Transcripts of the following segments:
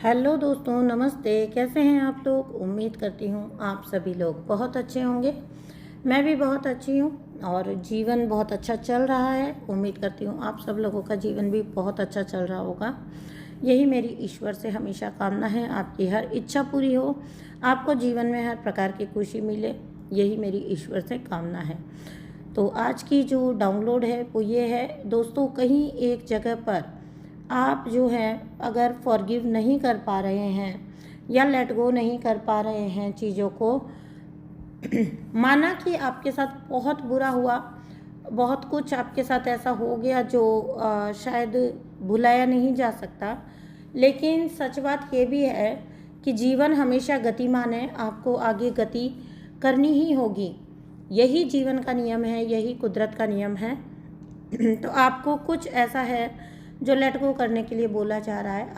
Hello दोस्तों, नमस्ते। कैसे हैं आप लोग? उम्मीद करती हूँ आप सभी लोग बहुत अच्छे होंगे। मैं भी बहुत अच्छी हूँ और जीवन बहुत अच्छा चल रहा है। उम्मीद करती हूँ आप सब लोगों का जीवन भी बहुत अच्छा चल रहा होगा। यही मेरी ईश्वर से हमेशा कामना है, आपकी हर इच्छा पूरी हो, आपको जीवन में हर प्रकार की खुशी मिले, यही मेरी ईश्वर से कामना है। तो आज की जो डाउनलोड है वो ये है दोस्तों, कहीं एक जगह पर आप जो है अगर फॉरगिव नहीं कर पा रहे हैं या लेट गो नहीं कर पा रहे हैं चीज़ों को, माना कि आपके साथ बहुत बुरा हुआ, बहुत कुछ आपके साथ ऐसा हो गया जो शायद भुलाया नहीं जा सकता, लेकिन सच बात ये भी है कि जीवन हमेशा गतिमान है, आपको आगे गति करनी ही होगी। यही जीवन का नियम है, यही कुदरत का नियम है। तो आपको कुछ ऐसा है जो लेट गो करने के लिए बोला जा रहा है,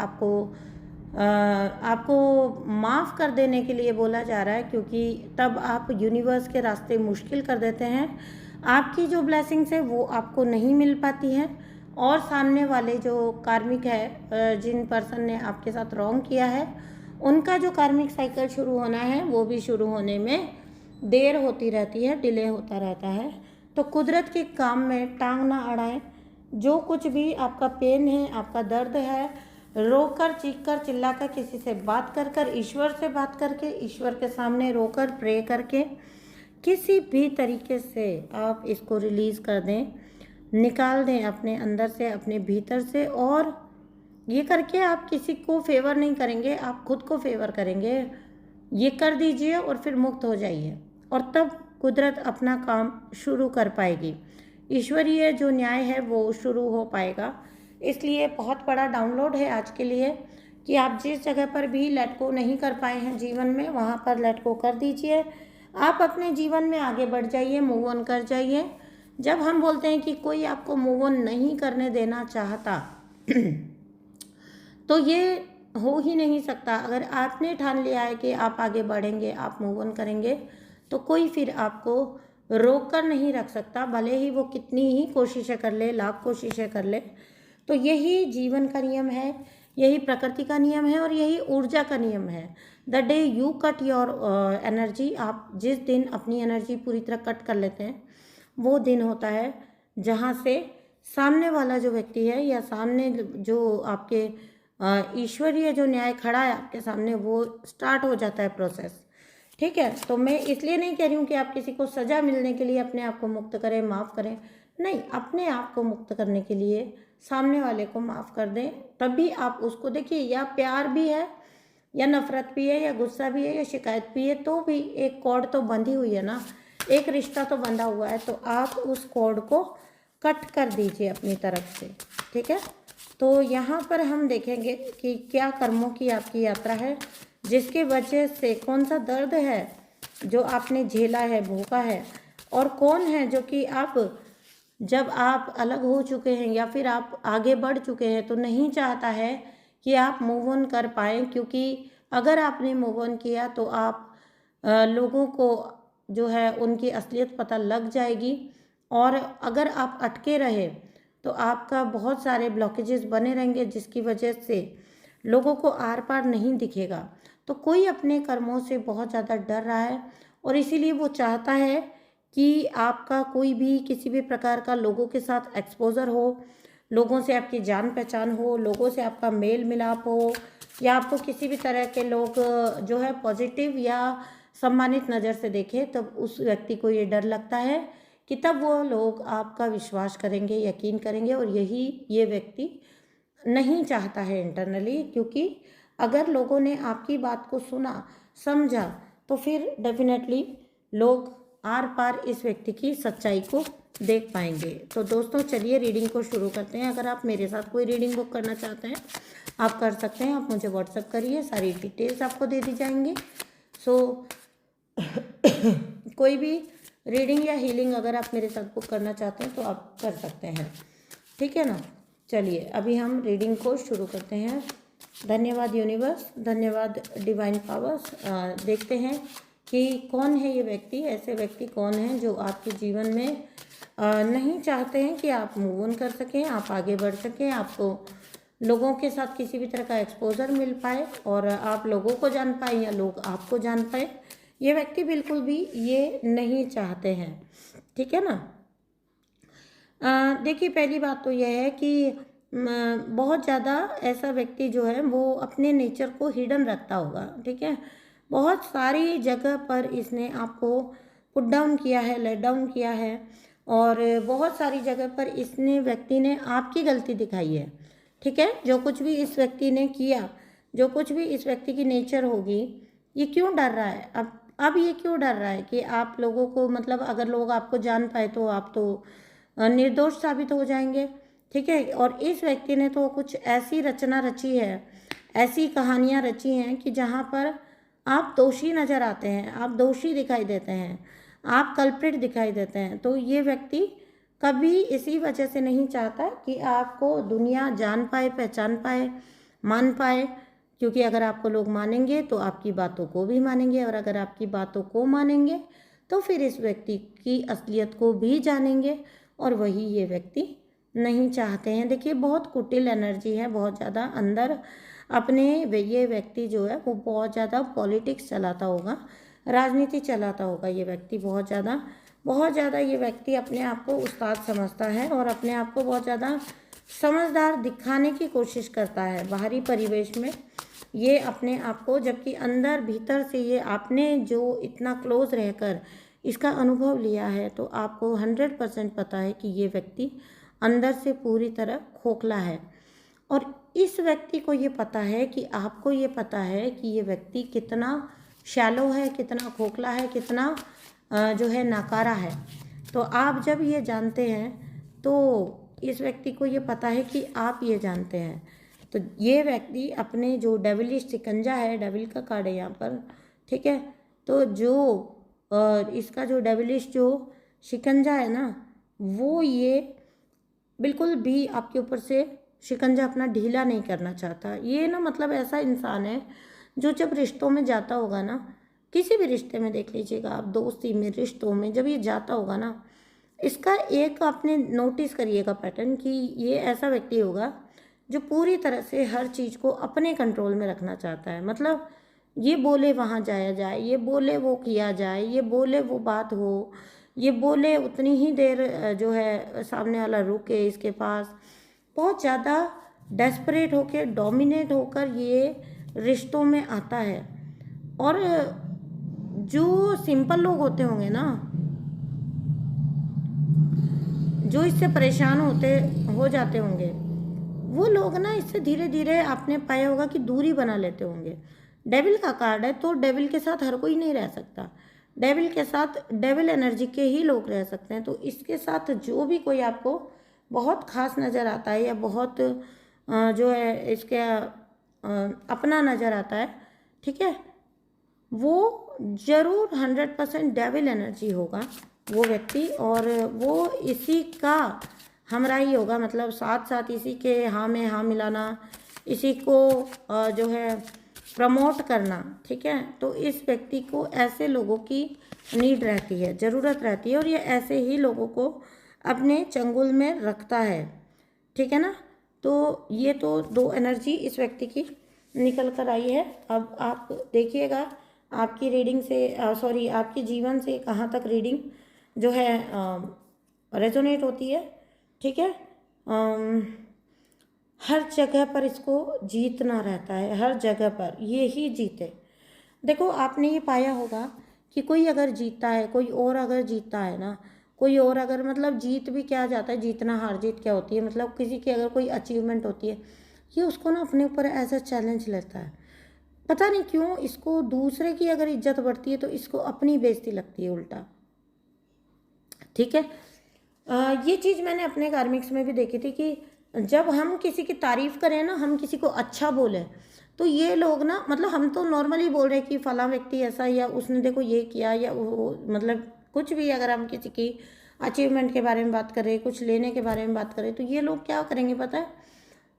आपको माफ़ कर देने के लिए बोला जा रहा है, क्योंकि तब आप यूनिवर्स के रास्ते मुश्किल कर देते हैं। आपकी जो ब्लेसिंग्स है वो आपको नहीं मिल पाती हैं और सामने वाले जो कार्मिक है, जिन पर्सन ने आपके साथ रॉन्ग किया है, उनका जो कार्मिक साइकिल शुरू होना है वो भी शुरू होने में देर होती रहती है, डिले होता रहता है। तो कुदरत के काम में टांग ना अड़ाएं। जो कुछ भी आपका पेन है, आपका दर्द है, रोकर, चीख कर, चिल्ला कर, किसी से बात कर कर, ईश्वर से बात करके, ईश्वर के सामने रोकर, प्रे करके, किसी भी तरीके से आप इसको रिलीज़ कर दें, निकाल दें अपने अंदर से, अपने भीतर से। और ये करके आप किसी को फेवर नहीं करेंगे, आप खुद को फेवर करेंगे। ये कर दीजिए और फिर मुक्त हो जाइए, और तब कुदरत अपना काम शुरू कर पाएगी। ईश्वरीय जो न्याय है वो शुरू हो पाएगा। इसलिए बहुत बड़ा डाउनलोड है आज के लिए कि आप जिस जगह पर भी लेट गो नहीं कर पाए हैं जीवन में, वहाँ पर लेट गो कर दीजिए। आप अपने जीवन में आगे बढ़ जाइए, मूव ऑन कर जाइए। जब हम बोलते हैं कि कोई आपको मूव ऑन नहीं करने देना चाहता तो ये हो ही नहीं सकता। अगर आपने ठान लिया है कि आप आगे बढ़ेंगे, आप मूव ऑन करेंगे, तो कोई फिर आपको रोक कर नहीं रख सकता, भले ही वो कितनी ही कोशिशें कर ले, लाख कोशिशें कर ले। तो यही जीवन का नियम है, यही प्रकृति का नियम है और यही ऊर्जा का नियम है। The day you cut your energy, आप जिस दिन अपनी एनर्जी पूरी तरह कट कर लेते हैं, वो दिन होता है जहाँ से सामने वाला जो व्यक्ति है या सामने जो आपके ईश्वरीय जो न्याय खड़ा है आपके सामने, वो स्टार्ट हो जाता है प्रोसेस। ठीक है, तो मैं इसलिए नहीं कह रही हूँ कि आप किसी को सज़ा मिलने के लिए अपने आप को मुक्त करें, माफ़ करें। नहीं, अपने आप को मुक्त करने के लिए सामने वाले को माफ़ कर दें, तभी आप उसको देखिए। या प्यार भी है, या नफ़रत भी है, या गुस्सा भी है, या शिकायत भी है, तो भी एक कॉर्ड तो बंधी हुई है ना, एक रिश्ता तो बंधा हुआ है। तो आप उस कॉर्ड को कट कर दीजिए अपनी तरफ से। ठीक है, तो यहाँ पर हम देखेंगे कि क्या कर्मों की आपकी यात्रा है, जिसके वजह से कौन सा दर्द है जो आपने झेला है, भोगा है, और कौन है जो कि आप जब आप अलग हो चुके हैं या फिर आप आगे बढ़ चुके हैं तो नहीं चाहता है कि आप मूव ऑन कर पाएँ। क्योंकि अगर आपने मूव ऑन किया तो आप लोगों को जो है उनकी असलियत पता लग जाएगी, और अगर आप अटके रहे तो आपका बहुत सारे ब्लॉकेजेस बने रहेंगे, जिसकी वजह से लोगों को आर पार नहीं दिखेगा। तो कोई अपने कर्मों से बहुत ज़्यादा डर रहा है और इसीलिए वो चाहता है कि आपका कोई भी किसी भी प्रकार का लोगों के साथ एक्सपोजर हो, लोगों से आपकी जान पहचान हो, लोगों से आपका मेल मिलाप हो, या आपको किसी भी तरह के लोग जो है पॉजिटिव या सम्मानित नज़र से देखें, तब उस व्यक्ति को ये डर लगता है कि तब वो लोग आपका विश्वास करेंगे, यकीन करेंगे। और यही ये व्यक्ति नहीं चाहता है इंटरनली, क्योंकि अगर लोगों ने आपकी बात को सुना, समझा, तो फिर डेफिनेटली लोग आर पार इस व्यक्ति की सच्चाई को देख पाएंगे। तो दोस्तों चलिए रीडिंग को शुरू करते हैं। अगर आप मेरे साथ कोई रीडिंग बुक करना चाहते हैं आप कर सकते हैं, आप मुझे व्हाट्सएप करिए, सारी डिटेल्स आपको दे दी जाएंगी। सो कोई भी रीडिंग या हीलिंग अगर आप मेरे साथ बुक करना चाहते हैं तो आप कर सकते हैं, ठीक है ना। चलिए अभी हम रीडिंग को शुरू करते हैं। धन्यवाद यूनिवर्स, धन्यवाद डिवाइन पावर्स। देखते हैं कि कौन है ये व्यक्ति, ऐसे व्यक्ति कौन हैं जो आपके जीवन में नहीं चाहते हैं कि आप मूव ऑन कर सकें, आप आगे बढ़ सकें, आपको लोगों के साथ किसी भी तरह का एक्सपोजर मिल पाए और आप लोगों को जान पाए या लोग आपको जान पाए, ये व्यक्ति बिल्कुल भी ये नहीं चाहते हैं। ठीक है ना। देखिए पहली बात तो यह है कि बहुत ज़्यादा ऐसा व्यक्ति जो है वो अपने नेचर को हिडन रखता होगा। ठीक है, बहुत सारी जगह पर इसने आपको पुट डाउन किया है, लेट डाउन किया है, और बहुत सारी जगह पर इसने व्यक्ति ने आपकी गलती दिखाई है। ठीक है, जो कुछ भी इस व्यक्ति ने किया, जो कुछ भी इस व्यक्ति की नेचर होगी, ये क्यों डर रहा है अब ये क्यों डर रहा है कि आप लोगों को, मतलब अगर लोग आपको जान पाए तो आप तो निर्दोष साबित हो जाएंगे। ठीक है, और इस व्यक्ति ने तो कुछ ऐसी रचना रची है, ऐसी कहानियाँ रची हैं कि जहाँ पर आप दोषी नज़र आते हैं, आप दोषी दिखाई देते हैं, आप कल्प्रिट दिखाई देते हैं। तो ये व्यक्ति कभी इसी वजह से नहीं चाहता कि आपको दुनिया जान पाए, पहचान पाए, मान पाए, क्योंकि अगर आपको लोग मानेंगे तो आपकी बातों को भी मानेंगे, और अगर आपकी बातों को मानेंगे तो फिर इस व्यक्ति की असलियत को भी जानेंगे, और वही ये व्यक्ति नहीं चाहते हैं। देखिए बहुत कुटिल एनर्जी है, बहुत ज़्यादा अंदर अपने ये व्यक्ति जो है वो बहुत ज़्यादा पॉलिटिक्स चलाता होगा, राजनीति चलाता होगा। ये व्यक्ति बहुत ज़्यादा ये व्यक्ति अपने आप को उस्ताद समझता है और अपने आप को बहुत ज़्यादा समझदार दिखाने की कोशिश करता है बाहरी परिवेश में। ये अपने आप को, जबकि अंदर भीतर से ये आपने जो इतना क्लोज रहकर इसका अनुभव लिया है तो आपको 100% पता है कि ये व्यक्ति अंदर से पूरी तरह खोखला है। और इस व्यक्ति को ये पता है कि आपको ये पता है कि ये व्यक्ति कितना शैलो है, कितना खोखला है, कितना जो है नाकारा है। तो आप जब ये जानते हैं तो इस व्यक्ति को ये पता है कि आप ये जानते हैं। तो ये व्यक्ति अपने जो डेविलिश शिकंजा है, डेविल का कार्ड है यहाँ पर, ठीक है, तो जो इसका जो डेविलिश जो शिकंजा है ना, वो ये बिल्कुल भी आपके ऊपर से शिकंजा अपना ढीला नहीं करना चाहता। ये ना मतलब ऐसा इंसान है जो जब रिश्तों में जाता होगा ना, किसी भी रिश्ते में देख लीजिएगा आप, दोस्ती में, रिश्तों में, जब ये जाता होगा ना, इसका एक आपने नोटिस करिएगा पैटर्न कि ये ऐसा व्यक्ति होगा जो पूरी तरह से हर चीज़ को अपने कंट्रोल में रखना चाहता है। मतलब ये बोले वहाँ जाया जाए, ये बोले वो किया जाए, ये बोले वो बात हो, ये बोले उतनी ही देर जो है सामने वाला रुके इसके पास। बहुत ज़्यादा डेस्परेट होकर, डोमिनेट होकर ये रिश्तों में आता है। और जो सिंपल लोग होते होंगे ना, जो इससे परेशान हो जाते होंगे, वो लोग ना इससे धीरे धीरे आपने पाया होगा कि दूरी बना लेते होंगे। डेविल का कार्ड है तो डेविल के साथ हर कोई नहीं रह सकता, डेविल के साथ डेविल एनर्जी के ही लोग रह सकते हैं। तो इसके साथ जो भी कोई आपको बहुत खास नज़र आता है या बहुत जो है इसके अपना नज़र आता है, ठीक है, वो ज़रूर 100% डेविल एनर्जी होगा वो व्यक्ति, और वो इसी का हमराही होगा। मतलब साथ साथ इसी के हाँ में हाँ मिलाना, इसी को जो है प्रमोट करना। ठीक है, तो इस व्यक्ति को ऐसे लोगों की नीड रहती है, ज़रूरत रहती है, और ये ऐसे ही लोगों को अपने चंगुल में रखता है। ठीक है ना। तो ये तो दो एनर्जी इस व्यक्ति की निकल कर आई है। अब आप देखिएगा आपकी रीडिंग से आपके जीवन से कहाँ तक रीडिंग जो है रेजोनेट होती है। ठीक है, हर जगह पर इसको जीतना रहता है, हर जगह पर ये ही जीते। देखो आपने ये पाया होगा कि कोई अगर जीतता है, कोई और अगर जीतता है ना, कोई और अगर, मतलब जीत भी क्या जाता है, जीतना हार जीत क्या होती है, मतलब किसी की अगर कोई अचीवमेंट होती है, ये उसको ना अपने ऊपर एज अ चैलेंज लेता है। पता नहीं क्यों इसको दूसरे की अगर इज्जत बढ़ती है तो इसको अपनी बेइज्जती लगती है उल्टा। ठीक है, ये चीज़ मैंने अपने कार्मिक्स में भी देखी थी कि जब हम किसी की तारीफ़ करें ना, हम किसी को अच्छा बोलें, तो ये लोग ना, मतलब हम तो नॉर्मली बोल रहे हैं कि फलां व्यक्ति ऐसा, या उसने देखो ये किया, या वो, मतलब कुछ भी अगर हम किसी की अचीवमेंट के बारे में बात कर रहे हैं, कुछ लेने के बारे में बात करें, तो ये लोग क्या करेंगे पता है,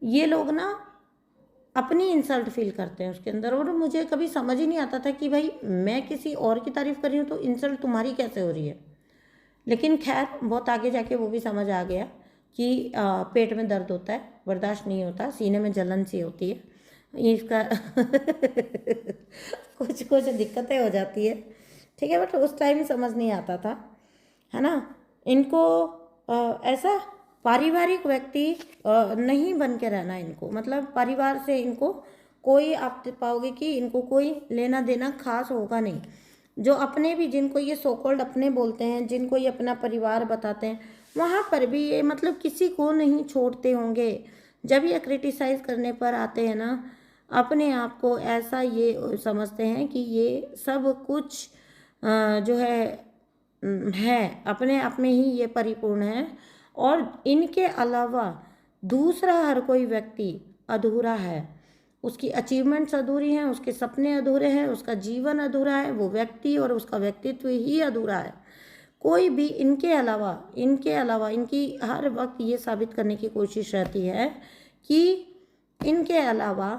ये लोग ना अपनी इंसल्ट फील करते हैं उसके अंदर। और मुझे कभी समझ ही नहीं आता था कि भाई मैं किसी और की तारीफ़ कर रही हूँ तो इंसल्ट तुम्हारी कैसे हो रही है। लेकिन खैर बहुत आगे जाके वो भी समझ आ गया। कि पेट में दर्द होता है, बर्दाश्त नहीं होता, सीने में जलन सी होती है, इसका कुछ कुछ दिक्कतें हो जाती है, ठीक है। बट उस टाइम समझ नहीं आता था, है ना। इनको ऐसा पारिवारिक व्यक्ति नहीं बन के रहना इनको, मतलब परिवार से इनको कोई, आप पाओगे कि इनको कोई लेना देना खास होगा नहीं। जो अपने भी, जिनको ये सो कॉल्ड अपने बोलते हैं, जिनको ये अपना परिवार बताते हैं, वहाँ पर भी ये मतलब किसी को नहीं छोड़ते होंगे। जब ये क्रिटिसाइज करने पर आते हैं ना, अपने आप को ऐसा ये समझते हैं कि ये सब कुछ जो है अपने आप में ही ये परिपूर्ण है, और इनके अलावा दूसरा हर कोई व्यक्ति अधूरा है। उसकी अचीवमेंट्स अधूरी हैं, उसके सपने अधूरे हैं, उसका जीवन अधूरा है, वो व्यक्ति और उसका व्यक्तित्व ही अधूरा है। कोई भी इनके अलावा इनकी हर वक्त ये साबित करने की कोशिश रहती है कि इनके अलावा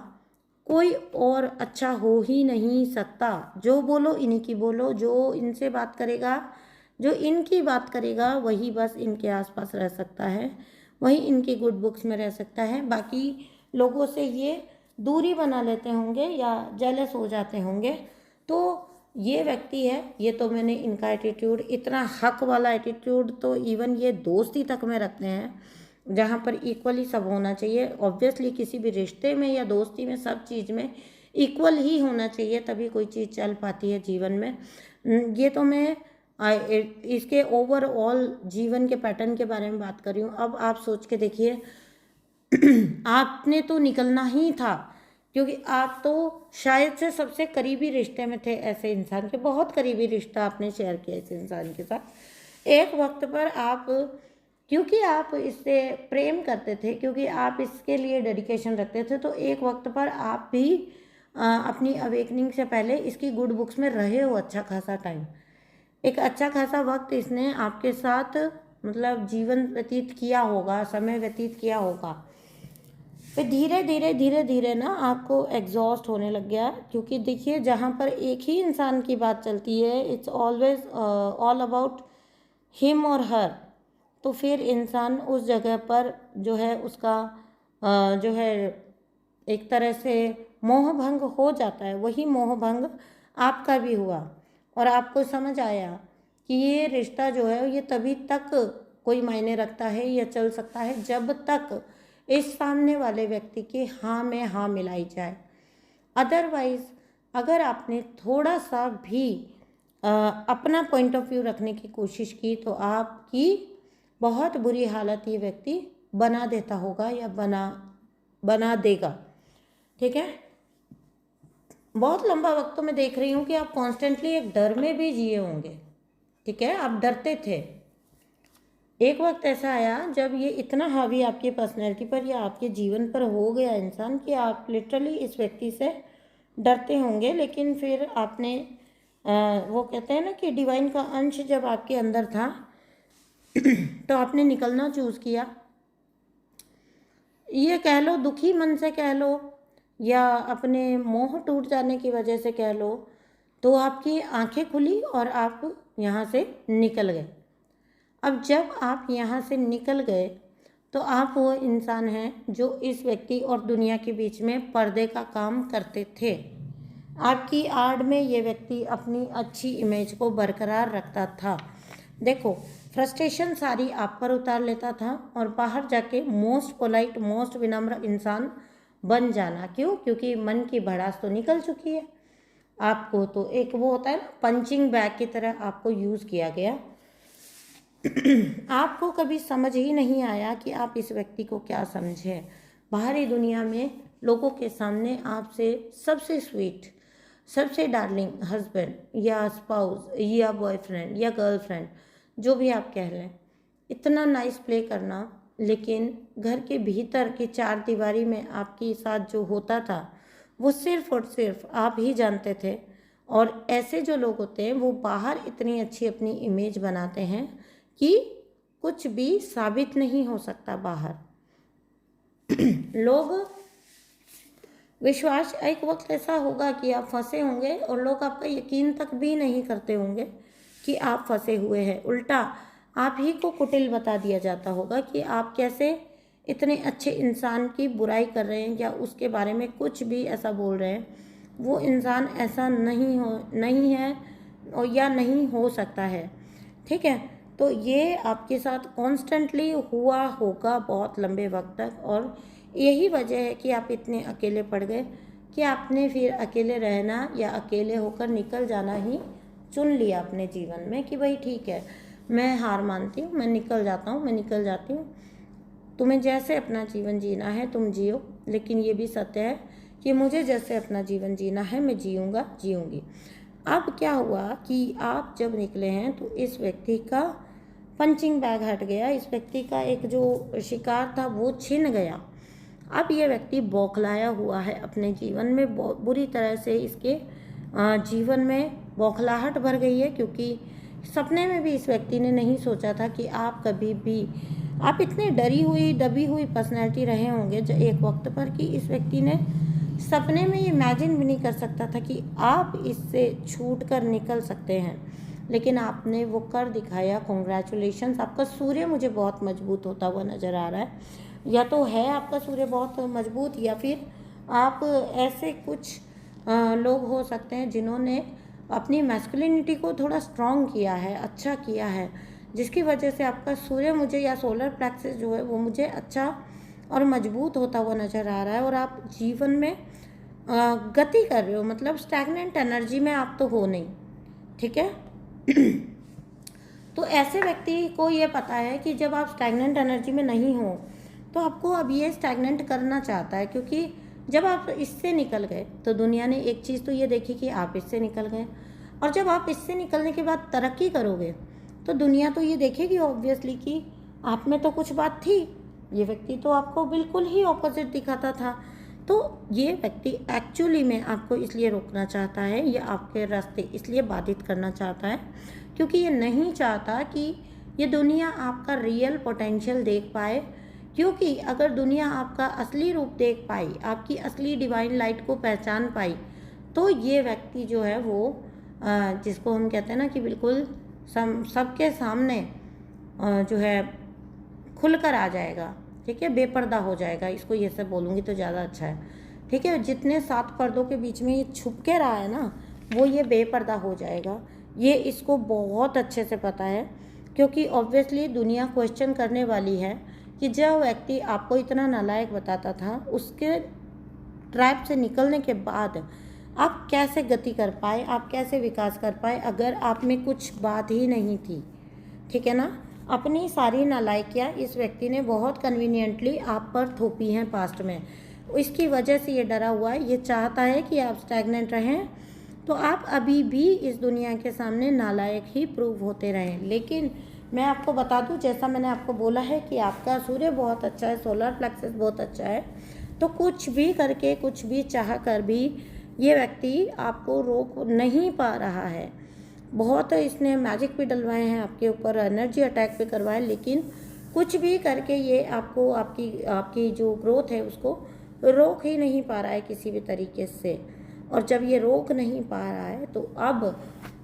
कोई और अच्छा हो ही नहीं सकता। जो बोलो इन्हीं की बोलो, जो इनसे बात करेगा, जो इनकी बात करेगा, वही बस इनके आसपास रह सकता है, वही इनकी गुड बुक्स में रह सकता है। बाकी लोगों से ये दूरी बना लेते होंगे या जेलस हो जाते होंगे। तो ये व्यक्ति है, ये तो मैंने इनका एटीट्यूड, इतना हक वाला एटीट्यूड तो इवन ये दोस्ती तक में रखते हैं, जहाँ पर इक्वली सब होना चाहिए। ऑब्वियसली किसी भी रिश्ते में या दोस्ती में, सब चीज़ में इक्वल ही होना चाहिए, तभी कोई चीज़ चल पाती है जीवन में। ये तो मैं इसके ओवरऑल जीवन के पैटर्न के बारे में बात कर रही हूँ। अब आप सोच के देखिए, आपने तो निकलना ही था, क्योंकि आप तो शायद से सबसे करीबी रिश्ते में थे ऐसे इंसान के, बहुत करीबी रिश्ता आपने शेयर किया इस इंसान के साथ। एक वक्त पर आप, क्योंकि आप इससे प्रेम करते थे, क्योंकि आप इसके लिए डेडिकेशन रखते थे, तो एक वक्त पर आप भी अपनी अवेकनिंग से पहले इसकी गुड बुक्स में रहे हो अच्छा खासा टाइम। एक अच्छा खासा वक्त इसने आपके साथ मतलब जीवन व्यतीत किया होगा, समय व्यतीत किया होगा। फिर धीरे धीरे ना आपको एग्जॉस्ट होने लग गया, क्योंकि देखिए जहाँ पर एक ही इंसान की बात चलती है, it's always all about him और हर, तो फिर इंसान उस जगह पर जो है उसका जो है एक तरह से मोह भंग हो जाता है। वही मोह भंग आपका भी हुआ, और आपको समझ आया कि ये रिश्ता जो है ये तभी तक कोई मायने रखता है या चल सकता है जब तक इस सामने वाले व्यक्ति की हाँ में हाँ मिलाई जाए। अदरवाइज अगर आपने थोड़ा सा भी अपना पॉइंट ऑफ व्यू रखने की कोशिश की, तो आपकी बहुत बुरी हालत ये व्यक्ति बना देता होगा या बना देगा, ठीक है। बहुत लंबा वक्त तो मैं देख रही हूँ कि आप कॉन्स्टेंटली एक डर में भी जिए होंगे, ठीक है, आप डरते थे। एक वक्त ऐसा आया जब ये इतना हावी आपकी पर्सनैलिटी पर या आपके जीवन पर हो गया इंसान कि आप लिटरली इस व्यक्ति से डरते होंगे। लेकिन फिर आपने वो कहते हैं ना कि डिवाइन का अंश जब आपके अंदर था तो आपने निकलना चूज़ किया। ये कह लो दुखी मन से कह लो या अपने मोह टूट जाने की वजह से कह लो, तो आपकी आंखें खुली और आप यहाँ से निकल गए। अब जब आप यहाँ से निकल गए तो आप वो इंसान हैं जो इस व्यक्ति और दुनिया के बीच में पर्दे का काम करते थे। आपकी आड़ में ये व्यक्ति अपनी अच्छी इमेज को बरकरार रखता था। देखो, फ्रस्ट्रेशन सारी आप पर उतार लेता था और बाहर जाके मोस्ट पोलाइट, मोस्ट विनम्र इंसान बन जाना। क्यों? क्योंकि मन की भड़ास तो निकल चुकी है। आपको तो एक वो होता है ना, पंचिंग बैग की तरह आपको यूज़ किया गया। आपको कभी समझ ही नहीं आया कि आप इस व्यक्ति को क्या समझें। बाहरी दुनिया में लोगों के सामने आपसे सबसे स्वीट, सबसे डार्लिंग हस्बैंड या स्पाउस या बॉयफ्रेंड या गर्लफ्रेंड, जो भी आप कह लें, इतना नाइस प्ले करना, लेकिन घर के भीतर की चार दीवारी में आपके साथ जो होता था वो सिर्फ और सिर्फ आप ही जानते थे। और ऐसे जो लोग होते हैं वो बाहर इतनी अच्छी अपनी इमेज बनाते हैं कि कुछ भी साबित नहीं हो सकता बाहर। लोग विश्वास, एक वक्त ऐसा होगा कि आप फंसे होंगे और लोग आपका यकीन तक भी नहीं करते होंगे कि आप फंसे हुए हैं। उल्टा आप ही को कुटिल बता दिया जाता होगा कि आप कैसे इतने अच्छे इंसान की बुराई कर रहे हैं या उसके बारे में कुछ भी ऐसा बोल रहे हैं। वो इंसान ऐसा नहीं है और या नहीं हो सकता है, ठीक है। तो ये आपके साथ कॉन्स्टेंटली हुआ होगा बहुत लंबे वक्त तक, और यही वजह है कि आप इतने अकेले पड़ गए कि आपने फिर अकेले रहना या अकेले होकर निकल जाना ही चुन लिया अपने जीवन में कि भाई ठीक है, मैं हार मानती हूँ, मैं निकल जाता हूँ, मैं निकल जाती हूँ। तुम्हें जैसे अपना जीवन जीना है तुम जियो, लेकिन ये भी सत्य है कि मुझे जैसे अपना जीवन जीना है मैं जीऊँगी। अब क्या हुआ कि आप जब निकले हैं तो इस व्यक्ति का पंचिंग बैग हट गया, इस व्यक्ति का एक जो शिकार था वो छिन गया। अब ये व्यक्ति बौखलाया हुआ है अपने जीवन में, बुरी तरह से इसके जीवन में बौखलाहट भर गई है, क्योंकि सपने में भी इस व्यक्ति ने नहीं सोचा था कि आप कभी भी, आप इतने डरी हुई दबी हुई पर्सनैलिटी रहे होंगे जो एक वक्त पर कि इस व्यक्ति ने सपने में इमेजिन भी नहीं कर सकता था कि आप इससे छूट कर निकल सकते हैं, लेकिन आपने वो कर दिखाया। कॉन्ग्रेचुलेशंस, आपका सूर्य मुझे बहुत मजबूत होता हुआ नज़र आ रहा है। या तो है आपका सूर्य बहुत मजबूत, या फिर आप ऐसे कुछ लोग हो सकते हैं जिन्होंने अपनी मैस्कुलिनिटी को थोड़ा स्ट्रॉन्ग किया है, अच्छा किया है, जिसकी वजह से आपका सूर्य मुझे या सोलर प्लेक्सस जो है वो मुझे अच्छा और मजबूत होता हुआ नज़र आ रहा है। और आप जीवन में गति कर रहे हो, मतलब स्टैग्नेंट एनर्जी में आप तो हो नहीं, ठीक है। तो ऐसे व्यक्ति को ये पता है कि जब आप स्टैग्नेंट एनर्जी में नहीं हो तो आपको अब ये स्टैग्नेंट करना चाहता है, क्योंकि जब आप इससे निकल गए तो दुनिया ने एक चीज़ तो ये देखी कि आप इससे निकल गए, और जब आप इससे निकलने के बाद तरक्की करोगे तो दुनिया तो ये देखेगी ऑब्वियसली कि आप में तो कुछ बात थी, ये व्यक्ति तो आपको बिल्कुल ही ऑपोजिट दिखाता था। तो ये व्यक्ति एक्चुअली में आपको इसलिए रोकना चाहता है या आपके रास्ते इसलिए बाधित करना चाहता है क्योंकि ये नहीं चाहता कि ये दुनिया आपका रियल पोटेंशियल देख पाए, क्योंकि अगर दुनिया आपका असली रूप देख पाई, आपकी असली डिवाइन लाइट को पहचान पाई, तो ये व्यक्ति जो है वो जिसको हम कहते हैं ना कि बिल्कुल सबके सामने जो है खुलकर आ जाएगा, ठीक है, बेपर्दा हो जाएगा, इसको ये सब बोलूँगी तो ज़्यादा अच्छा है, ठीक है। जितने 7 पर्दों के बीच में ये छुप के रहा है ना, वो ये बेपर्दा हो जाएगा। ये इसको बहुत अच्छे से पता है, क्योंकि ऑब्वियसली दुनिया क्वेश्चन करने वाली है कि जो व्यक्ति आपको इतना नालायक बताता था, उसके ट्रैप से निकलने के बाद आप कैसे गति कर पाए, आप कैसे विकास कर पाए अगर आप में कुछ बात ही नहीं थी, ठीक है ना। अपनी सारी नालायकियाँ इस व्यक्ति ने बहुत कन्वीनियंटली आप पर थोपी हैं पास्ट में, इसकी वजह से ये डरा हुआ है, ये चाहता है कि आप स्टैग्नेंट रहें, तो आप अभी भी इस दुनिया के सामने नालायक ही प्रूव होते रहें। लेकिन मैं आपको बता दूं, जैसा मैंने आपको बोला है कि आपका सूर्य बहुत अच्छा है, सोलर प्लेक्सस बहुत अच्छा है, तो कुछ भी करके, कुछ भी चाह कर भी ये व्यक्ति आपको रोक नहीं पा रहा है। बहुत इसने मैजिक भी डलवाए हैं आपके ऊपर, एनर्जी अटैक भी करवाए, लेकिन कुछ भी करके ये आपको आपकी जो ग्रोथ है उसको रोक ही नहीं पा रहा है किसी भी तरीके से। और जब ये रोक नहीं पा रहा है तो अब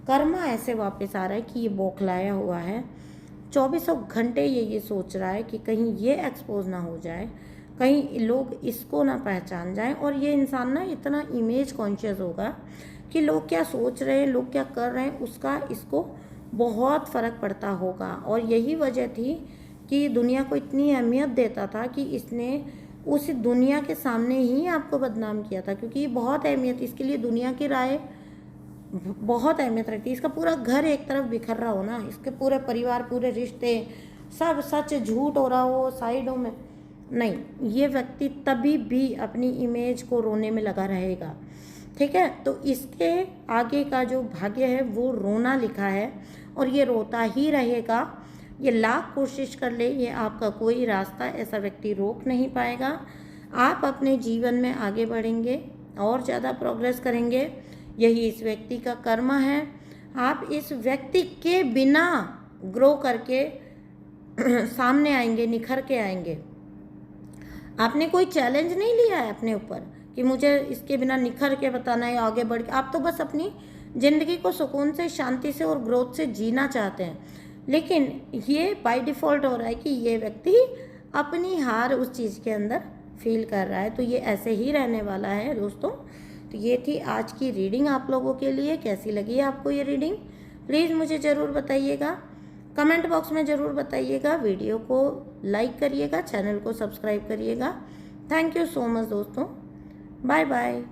कर्मा ऐसे वापस आ रहा है कि ये बौखलाया हुआ है, 24 घंटे ये सोच रहा है कि कहीं ये एक्सपोज ना हो जाए, कहीं लोग इसको ना पहचान जाएं। और ये इंसान ना इतना इमेज कॉन्शियस होगा कि लोग क्या सोच रहे हैं, लोग क्या कर रहे हैं, उसका इसको बहुत फ़र्क पड़ता होगा। और यही वजह थी कि दुनिया को इतनी अहमियत देता था कि इसने उस दुनिया के सामने ही आपको बदनाम किया था, क्योंकि बहुत अहमियत, इसके लिए दुनिया की राय बहुत अहमियत रखती है। इसका पूरा घर एक तरफ बिखर रहा हो ना, इसके पूरे परिवार, पूरे रिश्ते, सब सच झूठ हो रहा हो साइडों में, नहीं, ये व्यक्ति तभी भी अपनी इमेज को रोने में लगा रहेगा, ठीक है। तो इसके आगे का जो भाग्य है वो रोना लिखा है, और ये रोता ही रहेगा। ये लाख कोशिश कर ले, ये आपका कोई रास्ता ऐसा व्यक्ति रोक नहीं पाएगा। आप अपने जीवन में आगे बढ़ेंगे और ज़्यादा प्रोग्रेस करेंगे, यही इस व्यक्ति का कर्म है। आप इस व्यक्ति के बिना ग्रो करके सामने आएंगे, निखर के आएंगे। आपने कोई चैलेंज नहीं लिया है अपने ऊपर कि मुझे इसके बिना निखर के बताना है, आगे बढ़ के। आप तो बस अपनी ज़िंदगी को सुकून से, शांति से और ग्रोथ से जीना चाहते हैं। लेकिन ये बाय डिफ़ॉल्ट हो रहा है कि ये व्यक्ति अपनी हार उस चीज़ के अंदर फील कर रहा है। तो ये ऐसे ही रहने वाला है दोस्तों। तो ये थी आज की रीडिंग आप लोगों के लिए। कैसी लगी आपको ये रीडिंग, प्लीज़ मुझे ज़रूर बताइएगा, कमेंट बॉक्स में ज़रूर बताइएगा। वीडियो को लाइक करिएगा, चैनल को सब्सक्राइब करिएगा। थैंक यू सो मच दोस्तों, बाय बाय।